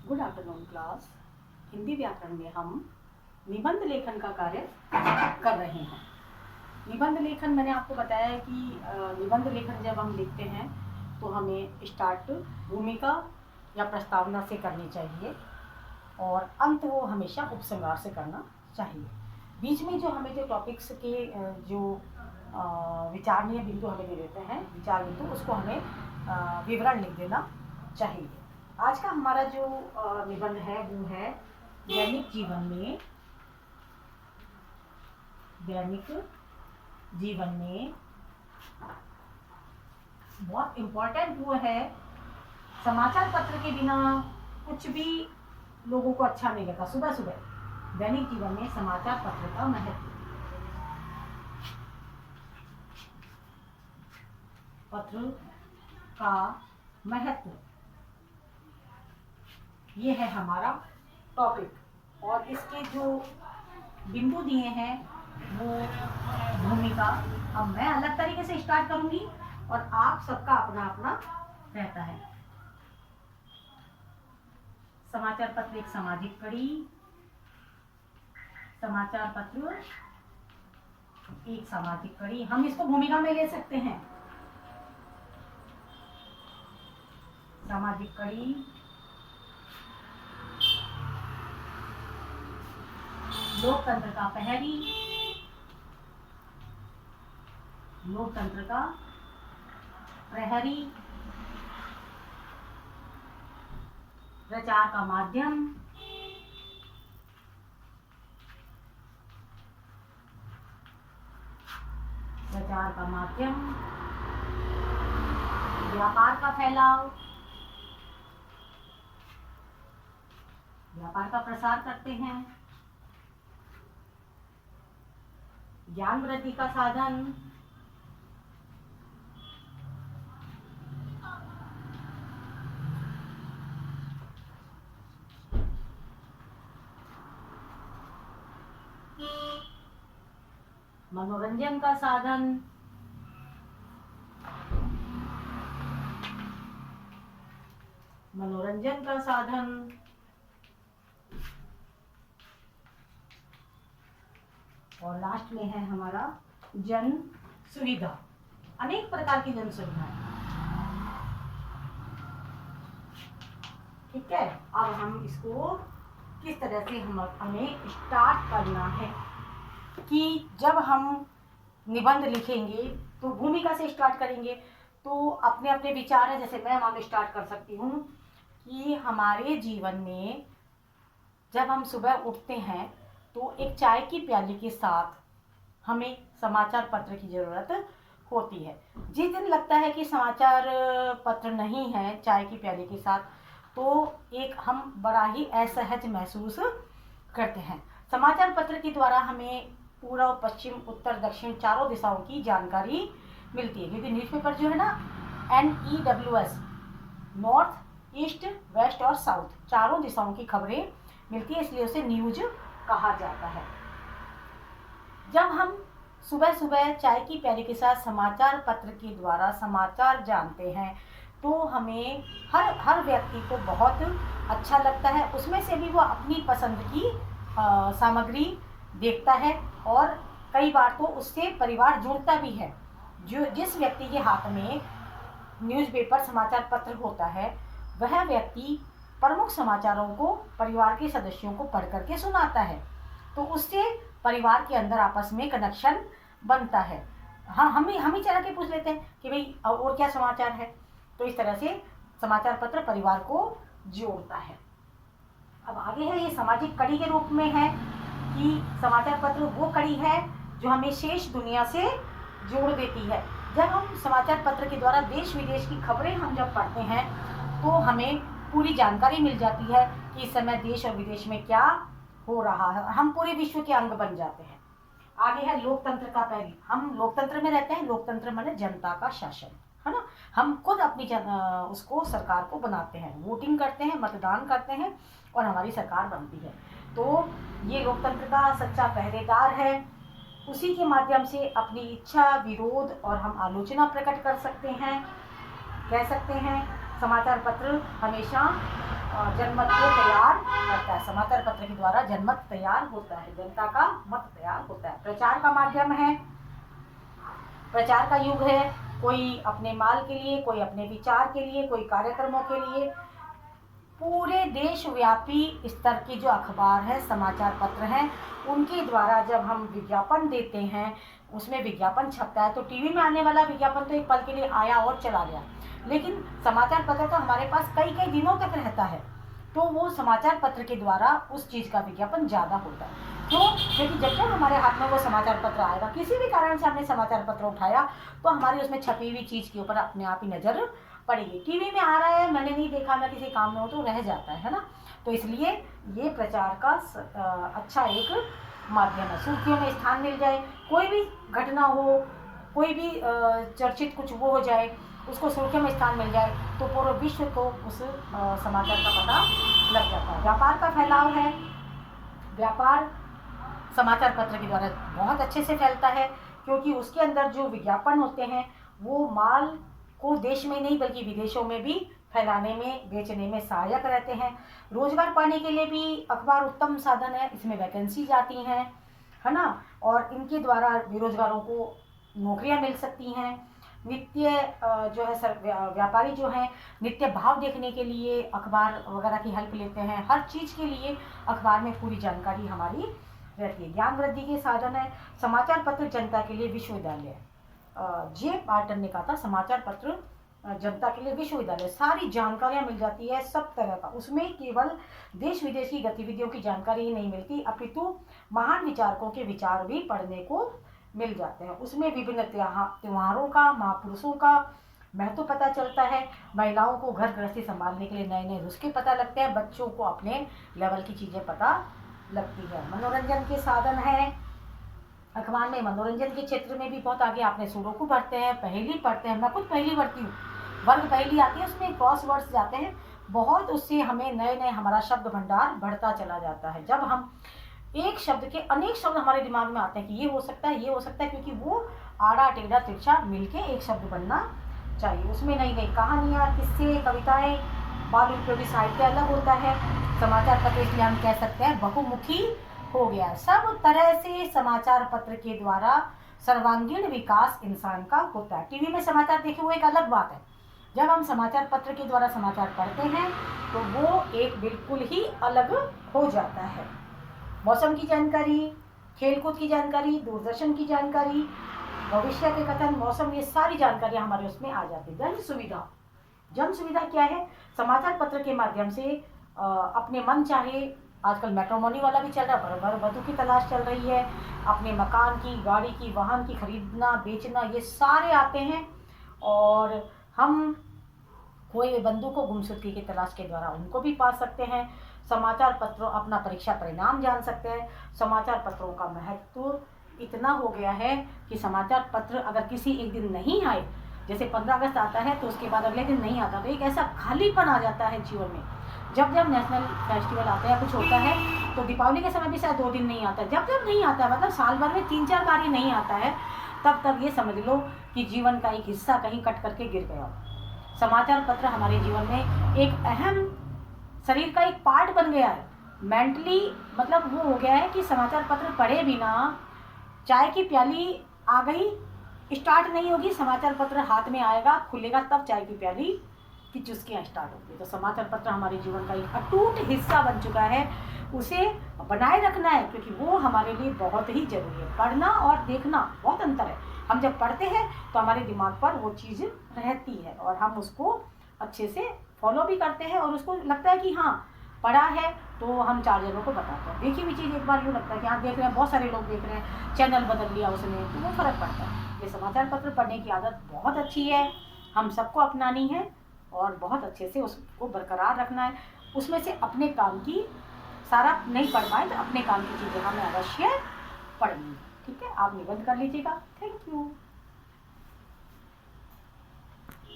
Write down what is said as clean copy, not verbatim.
Good afternoon class. Hindi व्याकरण में हम निबंध लेखन का कार्य कर रहे हैं। निबंध लेखन मैंने आपको बताया है कि निबंध लेखन जब हम लिखते हैं तो हमें स्टार्ट भूमिका या प्रस्तावना से करनी चाहिए और अंत वो हमेशा उपसंहार से करना चाहिए। बीच में जो हमें जो टॉपिक्स के जो विचारणीय बिंदु हमें दे देते हैं, विचार बिंदु, उसको हमें विवरण लिख देना चाहिए। आज का हमारा जो निबंध है वो है दैनिक जीवन में बहुत इम्पोर्टेंट वो है। समाचार पत्र के बिना कुछ भी लोगों को अच्छा नहीं लगता। सुबह सुबह दैनिक जीवन में समाचार पत्र का महत्व। पत्र का महत्व, ये है हमारा टॉपिक और इसके जो बिंदु दिए हैं वो भूमिका। अब मैं अलग तरीके से स्टार्ट करूंगी और आप सबका अपना अपना रहता है। समाचार पत्र एक सामाजिक कड़ी, समाचार पत्र एक सामाजिक कड़ी, हम इसको भूमिका में ले सकते हैं। सामाजिक कड़ी, लोकतंत्र का प्रहरी, लोकतंत्र का प्रहरी, प्रचार का माध्यम, प्रचार का माध्यम, व्यापार का फैलाव, व्यापार का प्रसार करते हैं, ज्ञान वृद्धि का साधन, मनोरंजन का साधन, मनोरंजन का साधन, और लास्ट में है हमारा जन सुविधा। अनेक प्रकार की जन सुविधाएं। ठीक है, अब हम इसको किस तरह से हमें स्टार्ट करना है कि जब हम निबंध लिखेंगे तो भूमिका से स्टार्ट करेंगे। तो अपने अपने विचार है, जैसे मैं वहां स्टार्ट कर सकती हूँ कि हमारे जीवन में जब हम सुबह उठते हैं तो एक चाय की प्याली के साथ हमें समाचार पत्र की ज़रूरत होती है। जिस दिन लगता है कि समाचार पत्र नहीं है चाय की प्याली के साथ, तो एक हम बड़ा ही असहज महसूस करते हैं। समाचार पत्र के द्वारा हमें पूर्व, पश्चिम, उत्तर, दक्षिण चारों दिशाओं की जानकारी मिलती है, क्योंकि न्यूज़पेपर जो है ना NEWS, नॉर्थ, ईस्ट, वेस्ट और साउथ, चारों दिशाओं की खबरें मिलती है, इसलिए उसे न्यूज कहा जाता है। जब हम सुबह सुबह चाय की प्याली के साथ समाचार पत्र के द्वारा समाचार जानते हैं तो हमें हर व्यक्ति को बहुत अच्छा लगता है। उसमें से भी वो अपनी पसंद की सामग्री देखता है और कई बार तो उससे परिवार जुड़ता भी है। जो जिस व्यक्ति के हाथ में न्यूज़पेपर समाचार पत्र होता है वह व्यक्ति प्रमुख समाचारों को परिवार के सदस्यों को पढ़ करके सुनाता है, तो उससे परिवार के अंदर आपस में कनेक्शन बनता है। हाँ, हम ही चला के पूछ लेते हैं कि भाई और क्या समाचार है। तो इस तरह से समाचार पत्र परिवार को जोड़ता है। अब आगे है, ये सामाजिक कड़ी के रूप में है कि समाचार पत्र वो कड़ी है जो हमें शेष दुनिया से जोड़ देती है। जब हम समाचार पत्र के द्वारा देश विदेश की खबरें हम जब पढ़ते हैं तो हमें पूरी जानकारी मिल जाती है कि इस समय देश और विदेश में क्या हो रहा है, हम पूरे विश्व के अंग बन जाते हैं। आगे है लोकतंत्र का पहलू। हम लोकतंत्र में रहते हैं। लोकतंत्र माने जनता का शासन, है ना। हम खुद अपनी उसको सरकार को बनाते हैं, वोटिंग करते हैं, मतदान करते हैं और हमारी सरकार बनती है। तो ये लोकतंत्र का सच्चा पहरेदार है। उसी के माध्यम से अपनी इच्छा, विरोध और हम आलोचना प्रकट कर सकते हैं। कह सकते हैं समाचार पत्र हमेशा जनमत को तैयार करता है। समाचार पत्र के द्वारा जनमत तैयार होता है, जनता का मत तैयार होता है। प्रचार का माध्यम है, प्रचार का युग है। कोई अपने माल के लिए, कोई अपने विचार के लिए, कोई कार्यक्रमों के लिए पूरे देशव्यापी स्तर के जो अखबार है, समाचार पत्र हैं, उनके द्वारा जब हम विज्ञापन देते हैं, उसमें विज्ञापन छपता है, तो टीवी में आने वाला विज्ञापन तो एक पल के लिए आया और चला गया, लेकिन समाचार पत्र तो हमारे पास कई कई दिनों तक रहता है। तो वो समाचार पत्र के द्वारा उस चीज़ का विज्ञापन ज़्यादा होता है। क्यों? क्योंकि जब जब हमारे हाथ में वो समाचार पत्र आएगा, किसी भी कारण से हमने समाचार पत्र उठाया, तो हमारी उसमें छपी हुई चीज़ के ऊपर अपने आप ही नज़र पड़ेगी। टीवी में आ रहा है, मैंने नहीं देखा, मैं किसी काम में हूँ, तो रह जाता है ना। तो इसलिए ये प्रचार का अच्छा एक माध्यम है। सुर्खियों में स्थान मिल जाए, कोई भी घटना हो, कोई भी चर्चित कुछ वो हो जाए, उसको सुर्खियों में स्थान मिल जाए, तो पूरे विश्व को उस समाचार का पता लग जाता है। व्यापार का फैलाव है, व्यापार समाचार पत्र के द्वारा बहुत अच्छे से फैलता है, क्योंकि उसके अंदर जो विज्ञापन होते हैं वो माल को देश में नहीं बल्कि विदेशों में भी फैलाने में, बेचने में सहायक रहते हैं। रोजगार पाने के लिए भी अखबार उत्तम साधन है, इसमें वैकेंसी आती हैं, है ना, और इनके द्वारा बेरोजगारों को नौकरियां मिल सकती हैं। नित्य जो है व्यापारी जो हैं नित्य भाव देखने के लिए अखबार वगैरह की हेल्प लेते हैं। हर चीज़ के लिए अखबार में पूरी जानकारी हमारी रहती है। ज्ञान वृद्धि के साधन है। समाचार पत्र जनता के लिए विश्वविद्यालय, जे पार्टन ने कहा था, समाचार पत्र जनता के लिए विश्वविद्यालय, सारी जानकारियां मिल जाती है सब तरह का। उसमें केवल देश विदेश की गतिविधियों की जानकारी ही नहीं मिलती, अपितु महान विचारकों के विचार भी पढ़ने को मिल जाते हैं। उसमें विभिन्न त्योहारों का, महापुरुषों का महत्व पता चलता है। महिलाओं को घर गृहस्थी संभालने के लिए नए नए नुस्खे पता लगते हैं। बच्चों को अपने लेवल की चीज़ें पता लगती है। मनोरंजन के साधन है अखबार में। मनोरंजन के क्षेत्र में भी बहुत आगे, आपने सुडोकू पढ़ते हैं, पहेली पढ़ते हैं, मैं खुद पहेली पढ़ती हूँ, वर्ग पहेली आती है, उसमें क्रॉस वर्ड्स जाते हैं बहुत, उससे हमें नए नए हमारा शब्द भंडार बढ़ता चला जाता है। जब हम एक शब्द के अनेक शब्द हमारे दिमाग में आते हैं कि ये हो सकता है, ये हो सकता है, क्योंकि वो आड़ा टेढ़ा तिरछा मिलके एक शब्द बनना चाहिए। उसमें नई नई कहानियाँ, किस्से, कविताएं, बाल उपयोगी साहित्य अलग होता है। समाचार पत्र इसलिए हम कह सकते हैं बहुमुखी हो गया है। सब तरह से समाचार पत्र के द्वारा सर्वांगीण विकास इंसान का होता है। टीवी में समाचार देखे वो एक अलग बात है, जब हम समाचार पत्र के द्वारा समाचार पढ़ते हैं तो वो एक बिल्कुल ही अलग हो जाता है। मौसम की जानकारी, खेलकूद की जानकारी, दूरदर्शन की जानकारी, भविष्य के कथन, मौसम, ये सारी जानकारियां हमारे उसमें आ जाती है। जन सुविधा, जन सुविधा क्या है? समाचार पत्र के माध्यम से अपने मन चाहे, आजकल मैट्रिमोनी वाला भी चल रहा है, वर वधू की तलाश चल रही है, अपने मकान की, गाड़ी की, वाहन की खरीदना बेचना, ये सारे आते हैं। और हम कोई बंधु को गुमशुदगी की तलाश के द्वारा उनको भी पा सकते हैं। समाचार पत्रों अपना परीक्षा परिणाम जान सकते हैं। समाचार पत्रों का महत्व इतना हो गया है कि समाचार पत्र अगर किसी एक दिन नहीं आए, जैसे 15 अगस्त आता है तो उसके बाद अगले दिन नहीं आता, तो एक ऐसा खालीपन आ जाता है जीवन में। जब जब नेशनल फेस्टिवल आता है, कुछ होता है, तो दीपावली के समय भी शायद 2 दिन नहीं आता है, जब जब नहीं आता है, मतलब साल भर में 3-4 बार ही नहीं आता है, तब तब ये समझ लो कि जीवन का एक हिस्सा कहीं कट करके गिर गया। समाचार पत्र हमारे जीवन में एक अहम, शरीर का एक पार्ट बन गया है। मेंटली मतलब वो हो गया है कि समाचार पत्र पढ़े बिना चाय की प्याली आ गई, स्टार्ट नहीं होगी, समाचार पत्र हाथ में आएगा, खुलेगा, तब चाय की प्याली की चुस्कियाँ स्टार्ट होगी। तो समाचार पत्र हमारे जीवन का एक अटूट हिस्सा बन चुका है, उसे बनाए रखना है, क्योंकि वो हमारे लिए बहुत ही जरूरी है। पढ़ना और देखना बहुत अंतर है। हम जब पढ़ते हैं तो हमारे दिमाग पर वो चीज़ रहती है और हम उसको अच्छे से फॉलो भी करते हैं, और उसको लगता है कि हाँ पढ़ा है, तो हम 4 जनों को बताते हैं। देखी हुई चीज़ एक बार यूँ लगता है कि हाँ देख रहे हैं, बहुत सारे लोग देख रहे हैं, चैनल बदल लिया उसने, तो वो फ़र्क पड़ता है। ये समाचार पत्र पढ़ने की आदत बहुत अच्छी है, हम सबको अपनानी है और बहुत अच्छे से उसको बरकरार रखना है। उसमें से अपने काम की, सारा नहीं पढ़ पाए तो अपने काम की चीज़ें हमें अवश्य पढ़नी है। ठीक है, आप निबंध कर लीजिएगा। Thank you.